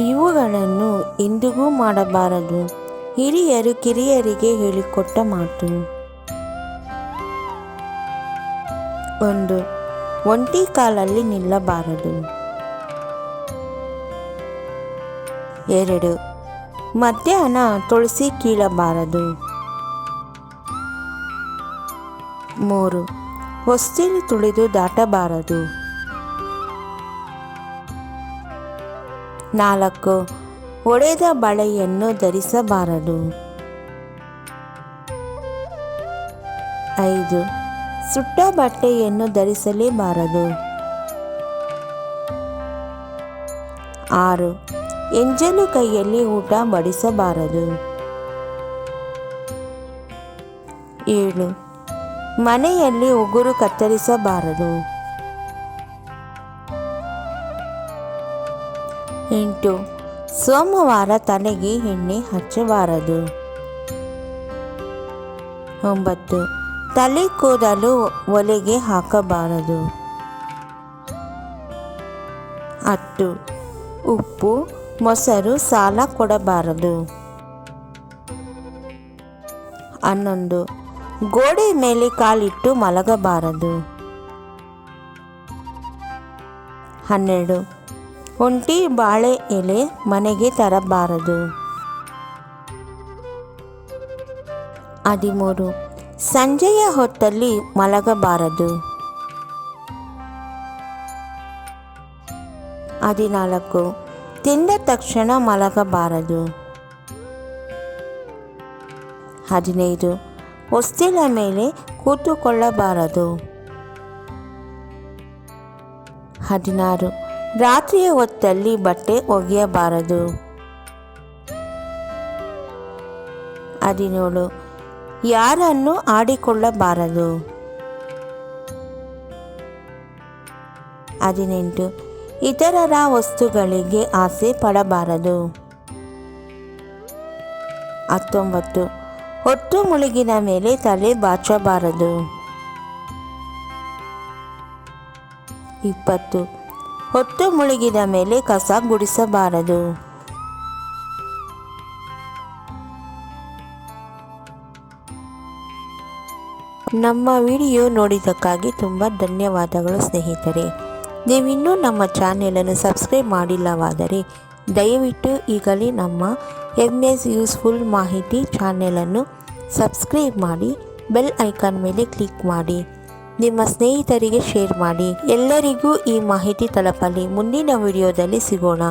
ಇವುಗಳನ್ನು ಎಂದಿಗೂ ಮಾಡಬಾರದು. ಹಿರಿಯರು ಕಿರಿಯರಿಗೆ ಹೇಳಿಕೊಟ್ಟ ಮಾತು. 1. ಒಂಟಿ ಕಾಲಲ್ಲಿ ನಿಲ್ಲಬಾರದು. 2. ಮಧ್ಯಾಹ್ನ ತುಳಸಿ ಕೀಳಬಾರದು. 3. ಹೊಸ್ತಿಲು ತುಳಿದು ದಾಟಬಾರದು. 4. ಒಡೆದ ಬಳೆಯನ್ನು ಧರಿಸಬಾರದು. 5. ಸುಟ್ಟ ಬಟ್ಟೆಯನ್ನು ಧರಿಸಲೇಬಾರದು. 6. ಎಂಜಲು ಕೈಯಲ್ಲಿ ಊಟ ಬಡಿಸಬಾರದು. 7. ಮನೆಯಲ್ಲಿ ಉಗುರು ಕತ್ತರಿಸಬಾರದು. 8. ಸೋಮವಾರ ತಲೆಗೆ ಎಣ್ಣೆ ಹಚ್ಚಬಾರದು. 9. ತಲೆ ಕೂದಲು ಒಲೆಗೆ ಹಾಕಬಾರದು. 10. ಉಪ್ಪು ಮೊಸರು ಸಾಲ ಕೊಡಬಾರದು. 11. ಗೋಡೆ ಮೇಲೆ ಕಾಲಿಟ್ಟು ಮಲಗಬಾರದು. 12. ಒಂಟಿ ಬಾಳೆ ಎಲೆ ಮನೆಗೆ ತರಬಾರದು. 13. ಸಂಜೆಯ ಹೊತ್ತಲ್ಲಿ ಮಲಗಬಾರದು. 14. ತಿಂದ ತಕ್ಷಣ ಮಲಗಬಾರದು. 15. ಹೊಸ್ತಿಲ ಮೇಲೆ ಕೂತುಕೊಳ್ಳಬಾರದು. 16. ರಾತ್ರಿಯ ಹೊತ್ತಲ್ಲಿ ಬಟ್ಟೆ ಒಗೆಯಬಾರದು. 17. ಯಾರನ್ನು ಆಡಿಕೊಳ್ಳಬಾರದು. 18. ಇತರರ ವಸ್ತುಗಳಿಗೆ ಆಸೆ ಪಡಬಾರದು. 19. ಹೊತ್ತು ಮುಳುಗಿದ ಮೇಲೆ ತಲೆ ಬಾಚಬಾರದು. 20. ಹೊತ್ತು ಮುಳುಗಿದ ಮೇಲೆ ಕಸ ಗುಡಿಸಬಾರದು. ನಮ್ಮ ವಿಡಿಯೋ ನೋಡಿದ್ದಕ್ಕಾಗಿ ತುಂಬ ಧನ್ಯವಾದಗಳು ಸ್ನೇಹಿತರೆ. ನೀವಿನ್ನೂ ನಮ್ಮ ಚಾನೆಲನ್ನು ಸಬ್ಸ್ಕ್ರೈಬ್ ಮಾಡಿಲ್ಲವಾದರೆ ದಯವಿಟ್ಟು ಈಗಲೇ ನಮ್ಮ MS ಯೂಸ್ಫುಲ್ ಮಾಹಿತಿ ಚಾನೆಲನ್ನು ಸಬ್ಸ್ಕ್ರೈಬ್ ಮಾಡಿ, ಬೆಲ್ ಐಕಾನ್ ಮೇಲೆ ಕ್ಲಿಕ್ ಮಾಡಿ, ನಿಮ್ಮ ಸ್ನೇಹಿತರಿಗೆ ಶೇರ್ ಮಾಡಿ. ಎಲ್ಲರಿಗೂ ಈ ಮಾಹಿತಿ ತಲುಪಲಿ. ಮುಂದಿನ ವಿಡಿಯೋದಲ್ಲಿ ಸಿಗೋಣ.